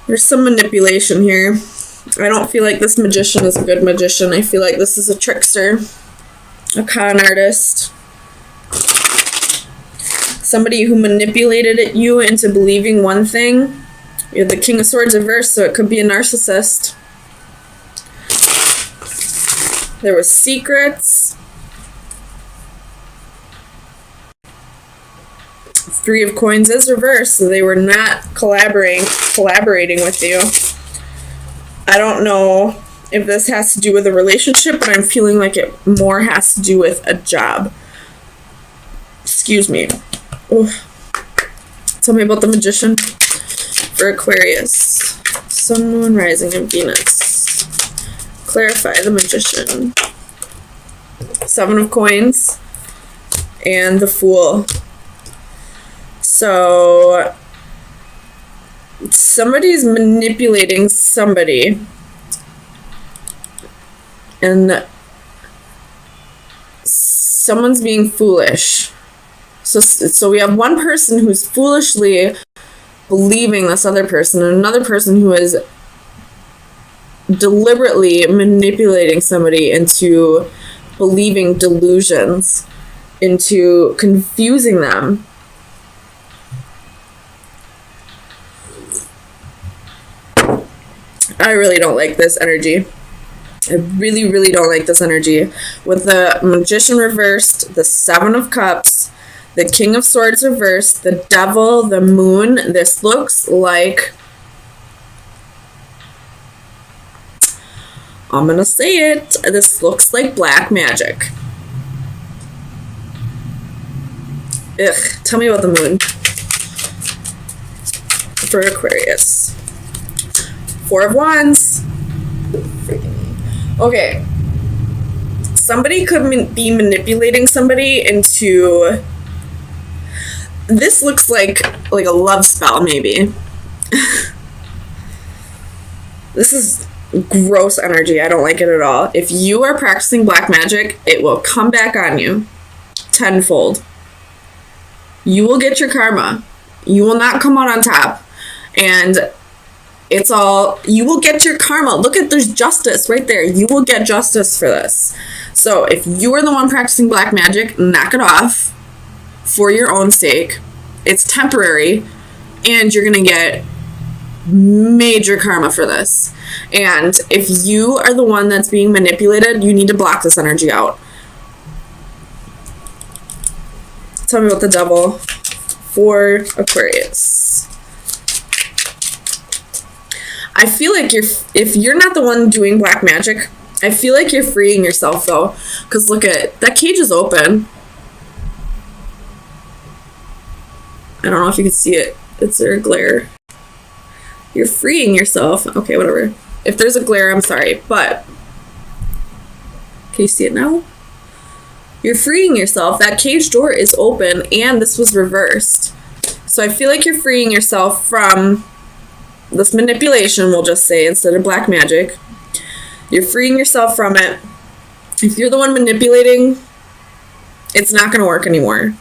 There's some manipulation here. I don't feel like this magician is a good magician. I feel like this is a trickster, a con artist. Somebody who manipulated you into believing one thing. You have the King of Swords reversed, so it could be a narcissist. There was secrets. Three of Coins is reversed, so they were not collaborating with you. I don't know if this has to do with a relationship, but I'm feeling like it more has to do with a job. Excuse me. Ooh. Tell me about the magician for Aquarius. Sun, Moon, Rising, and Venus. Clarify the magician. Seven of Coins and the Fool. So somebody's manipulating somebody, and someone's being foolish. So we have one person who's foolishly believing this other person, and another person who is deliberately manipulating somebody into believing delusions, into confusing them. I really don't like this energy. I really, really don't like this energy. With the Magician reversed, the Seven of Cups, the King of Swords reversed, the Devil, the Moon, this looks like... I'm gonna say it. This looks like black magic. Ugh. Tell me about the Moon for Aquarius. Four of Wands. Okay. Somebody could be manipulating somebody into... This looks like a love spell, maybe. This is gross energy. I don't like it at all. If you are practicing black magic, it will come back on you tenfold. You will get your karma. You will not come out on top. And it's all, you will get your karma. Look at, there's justice right there. You will get justice for this. So if you are the one practicing black magic, knock it off for your own sake. It's temporary, and you're going to get major karma for this. And if you are the one that's being manipulated, you need to block this energy out. Tell me about the Devil for Aquarius. I feel like if you're not the one doing black magic, I feel like you're freeing yourself, though. Because look at, that cage is open. I don't know if you can see it. Is there a glare? You're freeing yourself. Okay, whatever. If there's a glare, I'm sorry. But, can you see it now? You're freeing yourself. That cage door is open, and this was reversed. So I feel like you're freeing yourself from this manipulation, we'll just say, instead of black magic. You're freeing yourself from it. If you're the one manipulating, it's not going to work anymore.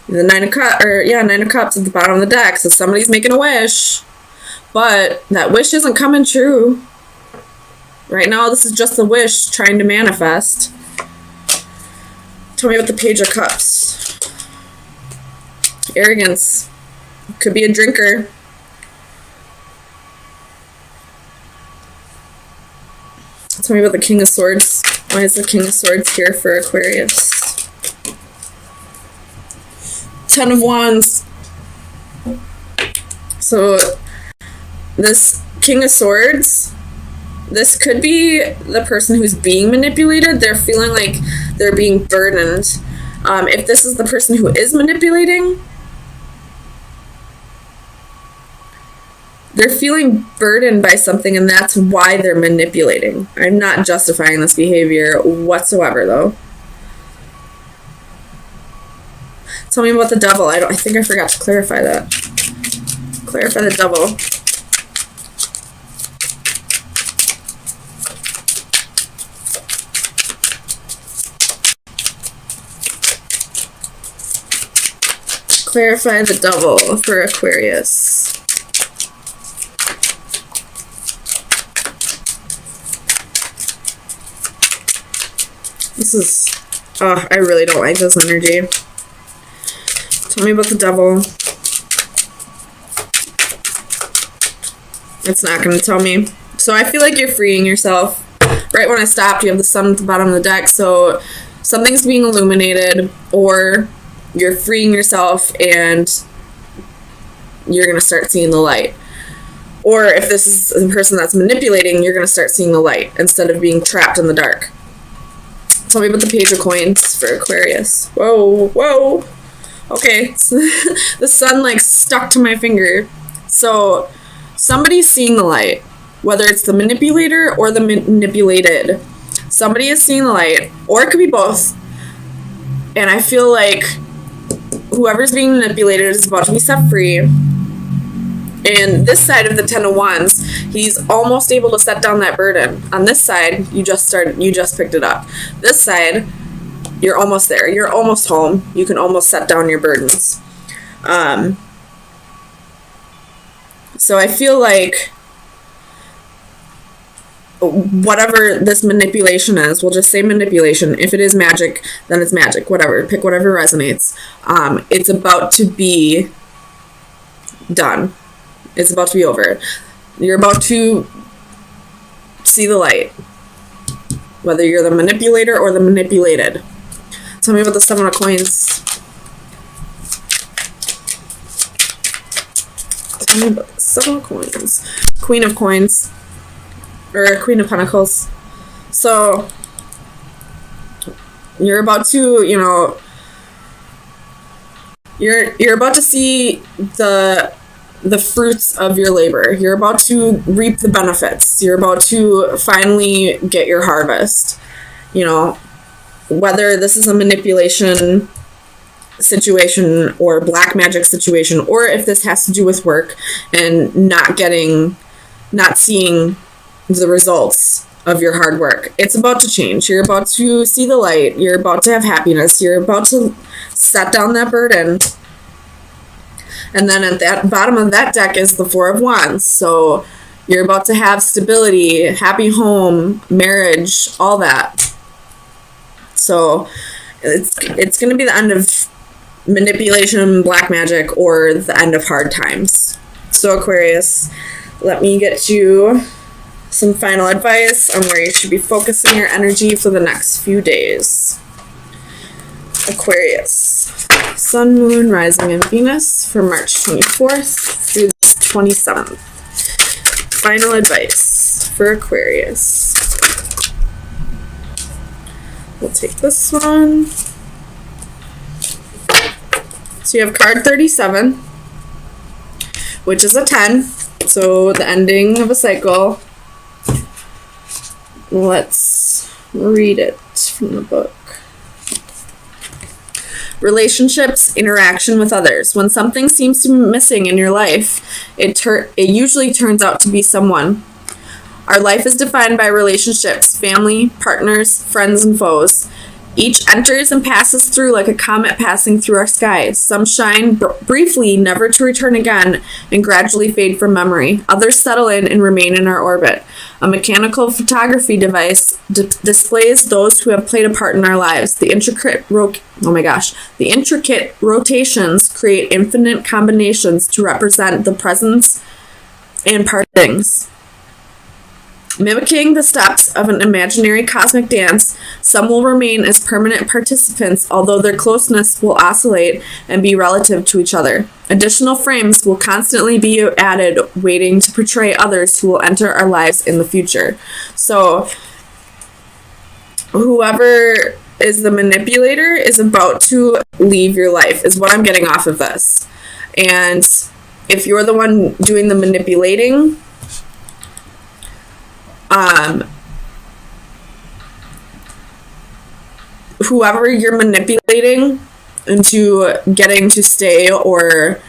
The Nine of Cups at the bottom of the deck. So somebody's making a wish, but that wish isn't coming true. Right now, this is just a wish trying to manifest. Tell me about the Page of Cups. Arrogance. Could be a drinker. Tell me about the King of Swords. Why is the King of Swords here for Aquarius? Ten of Wands. So this King of Swords, this could be the person who's being manipulated. They're feeling like they're being burdened. If this is the person who is manipulating, they're feeling burdened by something, and that's why they're manipulating. I'm not justifying this behavior whatsoever, though. Tell me about the Devil. I think I forgot to clarify that. Clarify the Devil. Clarify the Devil for Aquarius. This is, I really don't like this energy. Tell me about the devil. It's not going to tell me. So I feel like you're freeing yourself. Right when I stopped, you have the sun at the bottom of the deck. So something's being illuminated, or you're freeing yourself and you're going to start seeing the light. Or if this is the person that's manipulating, you're going to start seeing the light instead of being trapped in the dark. Tell me about the Page of Coins for Aquarius. Whoa, whoa. Okay, so the sun like stuck to my finger. So somebody's seeing the light, whether it's the manipulator or the manipulated. Somebody is seeing the light, or it could be both. And I feel like whoever's being manipulated is about to be set free. And this side of the Ten of Wands, he's almost able to set down that burden. On this side, you just picked it up. This side, you're almost there. You're almost home. You can almost set down your burdens. So I feel like whatever this manipulation is, we'll just say manipulation. If it is magic, then it's magic. Whatever. Pick whatever resonates. It's about to be done. It's about to be over. You're about to see the light. Whether you're the manipulator or the manipulated. Tell me about the Seven of Coins. Tell me about the Seven of Coins. Queen of Coins. Or Queen of Pentacles. So, you're about to, you're about to see the fruits of your labor. You're about to reap the benefits. You're about to finally get your harvest. Whether this is a manipulation situation or black magic situation, or if this has to do with work and not seeing the results of your hard work. It's about to change. You're about to see the light. You're about to have happiness. You're about to set down that burden. And then at that bottom of that deck is the Four of Wands. So you're about to have stability, happy home, marriage, all that. So it's going to be the end of manipulation, black magic, or the end of hard times. So Aquarius, let me get you some final advice on where you should be focusing your energy for the next few days. Aquarius, Sun, Moon, Rising, and Venus for March 24th through the 27th. Final advice for Aquarius. We'll take this one. So you have card 37, which is a 10. So the ending of a cycle. Let's read it from the book. Relationships, interaction with others. When something seems to be missing in your life, it usually turns out to be someone. Our life is defined by relationships, family, partners, friends, and foes. Each enters and passes through like a comet passing through our sky. Some shine briefly, never to return again, and gradually fade from memory. Others settle in and remain in our orbit. A mechanical photography device displays those who have played a part in our lives. The intricate rotations create infinite combinations to represent the presence and partings. Mimicking the steps of an imaginary cosmic dance, some will remain as permanent participants, although their closeness will oscillate and be relative to each other. Additional frames will constantly be added, waiting to portray others who will enter our lives in the future. So, whoever is the manipulator is about to leave your life, is what I'm getting off of this. And if you're the one doing the manipulating, whoever you're manipulating into getting to stay or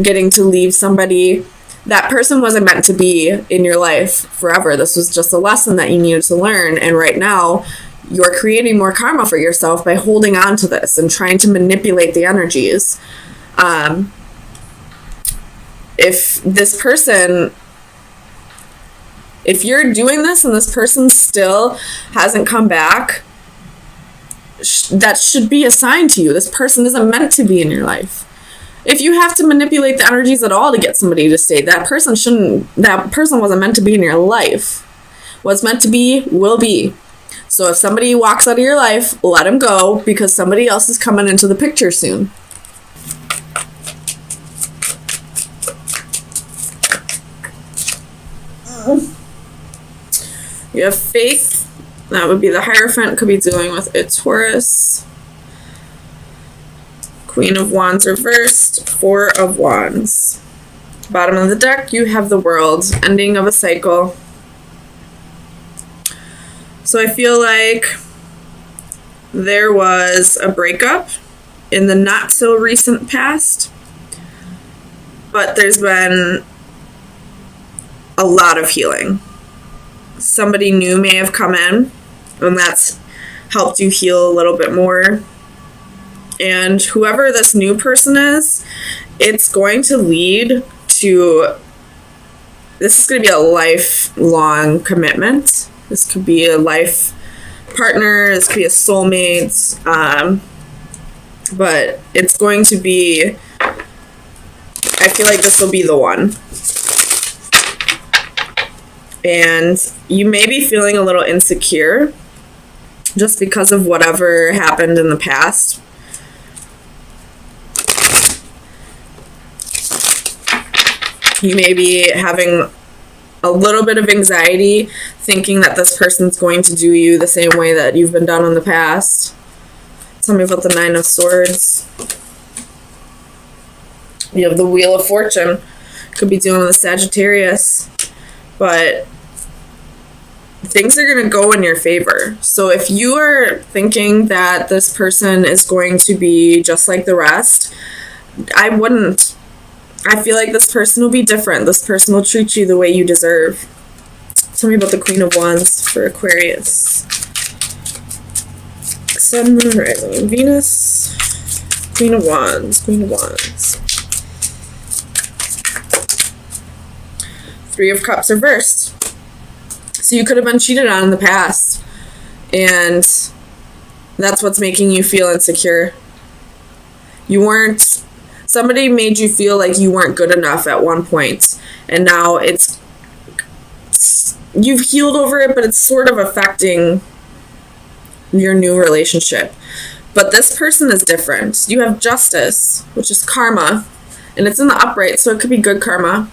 getting to leave somebody, that person wasn't meant to be in your life forever. This was just a lesson that you needed to learn. And right now, you're creating more karma for yourself by holding on to this and trying to manipulate the energies. If this person... If you're doing this and this person still hasn't come back, that should be assigned to you. This person isn't meant to be in your life. If you have to manipulate the energies at all to get somebody to stay, that person wasn't meant to be in your life. What's meant to be will be. So if somebody walks out of your life, let them go, because somebody else is coming into the picture soon. You have faith. That would be the Hierophant. Could be dealing with a Taurus. Queen of Wands reversed. Four of Wands. Bottom of the deck, you have the World. Ending of a cycle. So I feel like there was a breakup in the not so recent past, but there's been a lot of healing. Somebody new may have come in, and that's helped you heal a little bit more. And whoever this new person is, it's going to lead to, this is going to be a lifelong commitment. This could be a life partner, this could be a soulmate, but it's going to be, I feel like this will be the one. And you may be feeling a little insecure just because of whatever happened in the past. You may be having a little bit of anxiety, thinking that this person's going to do you the same way that you've been done in the past. Tell me about the Nine of Swords. You have the Wheel of Fortune. Could be dealing with a Sagittarius. But things are going to go in your favor. So if you are thinking that this person is going to be just like the rest, I wouldn't. I feel like this person will be different. This person will treat you the way you deserve. Tell me about the Queen of Wands for Aquarius. Sun, Moon, Rising, and Venus. Queen of Wands. Queen of Wands. Three of Cups reversed. So you could have been cheated on in the past, and that's what's making you feel insecure. Somebody made you feel like you weren't good enough at one point, and now you've healed over it, but it's sort of affecting your new relationship. But this person is different. You have Justice, which is karma, and it's in the upright, so it could be good karma.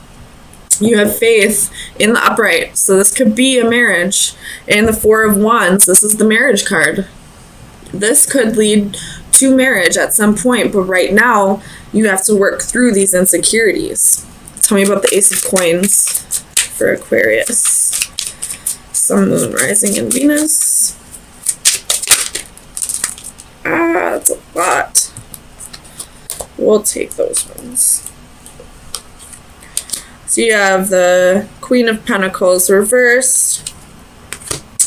You have Faith in the upright, so this could be a marriage. And the Four of Wands, this is the marriage card. This could lead to marriage at some point, but right now you have to work through these insecurities. Tell me about the Ace of Coins for Aquarius. Sun, Moon, Rising, and Venus. That's a lot. We'll take those ones. So you have the Queen of Pentacles reversed,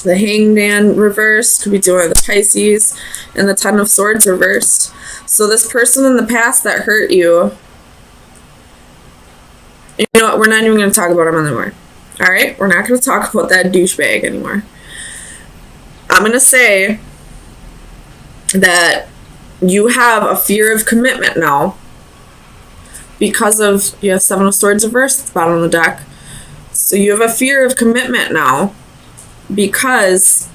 the Hanged Man reversed, could be doing the Pisces, and the Ten of Swords reversed. So this person in the past that hurt you, you know what, we're not even going to talk about him anymore. Alright? We're not going to talk about that douchebag anymore. I'm going to say that you have a fear of commitment now. Because of, you have Seven of Swords reversed at the bottom of the deck. So you have a fear of commitment now because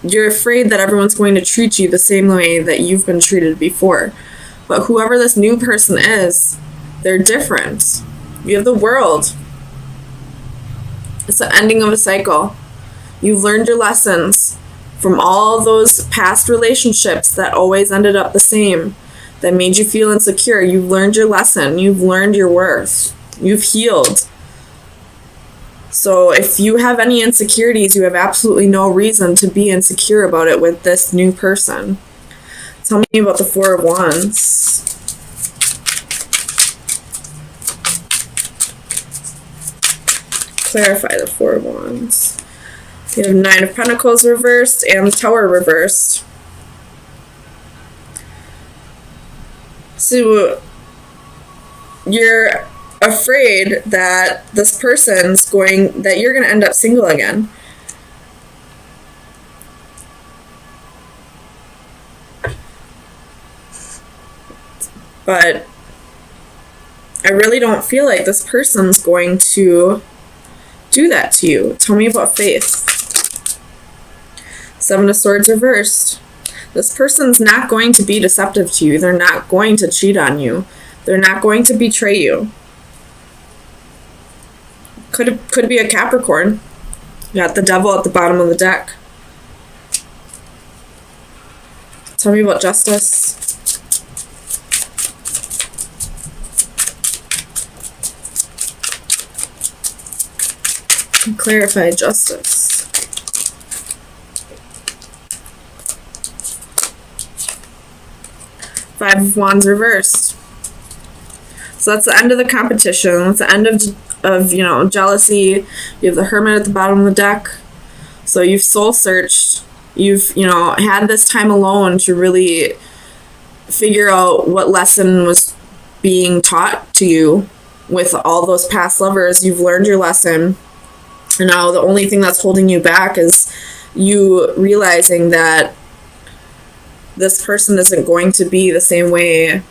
you're afraid that everyone's going to treat you the same way that you've been treated before. But whoever this new person is, they're different. You have the World. It's the ending of a cycle. You've learned your lessons from all those past relationships that always ended up the same, that made you feel insecure. You've learned your lesson. You've learned your worth. You've healed. So if you have any insecurities, you have absolutely no reason to be insecure about it with this new person. Tell me about the Four of Wands. Clarify the Four of Wands. You have Nine of Pentacles reversed and the Tower reversed. So you're afraid that this person's that you're going to end up single again. But I really don't feel like this person's going to do that to you. Tell me about faith. Seven of Swords reversed. This person's not going to be deceptive to you. They're not going to cheat on you. They're not going to betray you. Could be a Capricorn. You got the Devil at the bottom of the deck. Tell me about justice. Clarify justice. Five of Wands reversed. So that's the end of the competition. That's the end of jealousy. You have the Hermit at the bottom of the deck. So you've soul searched. You've, had this time alone to really figure out what lesson was being taught to you with all those past lovers. You've learned your lesson. And now the only thing that's holding you back is you realizing that this person isn't going to be the same way,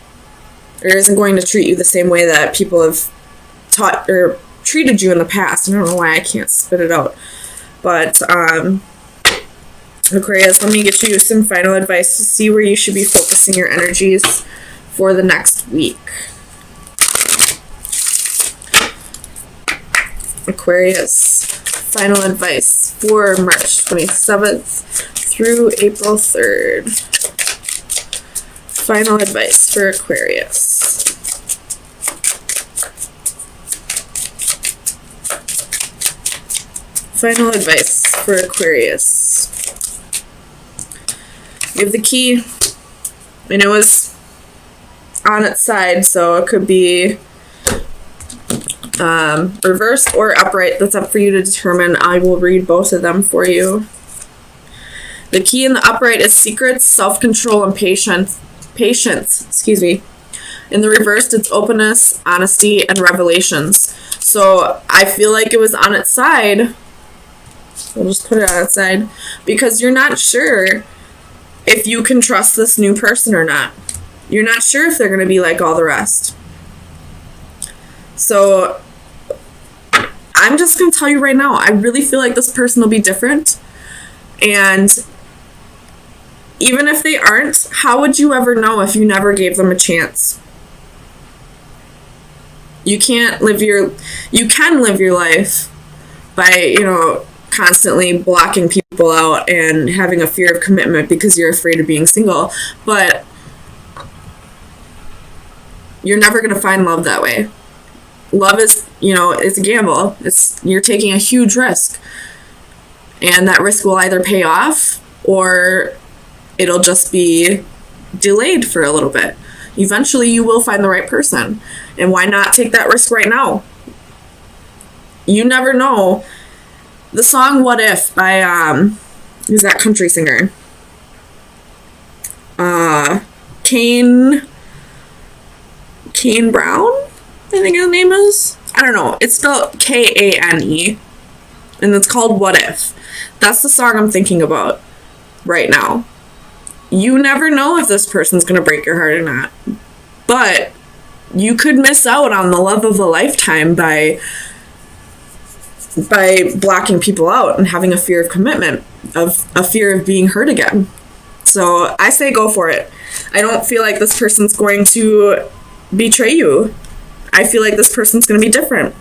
or isn't going to treat you the same way that people have taught or treated you in the past. I don't know why I can't spit it out. But, Aquarius, let me get you some final advice to see where you should be focusing your energies for the next week. Aquarius, final advice for March 27th through April 3rd. Final advice for Aquarius. Final advice for Aquarius. You have the key, and it was on its side, so it could be reversed or upright. That's up for you to determine. I will read both of them for you. The key in the upright is secrets, self-control, and patience. In the reversed, it's openness, honesty, and revelations. So I feel like it was on its side. We'll just put it on its side because you're not sure if you can trust this new person or not. You're not sure if they're going to be like all the rest. So I'm just going to tell you right now, I really feel like this person will be different. And even if they aren't, how would you ever know if you never gave them a chance? You can live your life by, constantly blocking people out and having a fear of commitment because you're afraid of being single. But you're never going to find love that way. Love is, it's a gamble. You're taking a huge risk. And that risk will either pay off or it'll just be delayed for a little bit. Eventually you will find the right person. And why not take that risk right now? You never know. The song What If by, who's that country singer? Kane Brown, I think his name is. I don't know. It's spelled Kane, and it's called What If. That's the song I'm thinking about right now. You never know if this person's going to break your heart or not. But you could miss out on the love of a lifetime by blocking people out and having a fear of commitment, of a fear of being hurt again. So I say go for it. I don't feel like this person's going to betray you. I feel like this person's going to be different.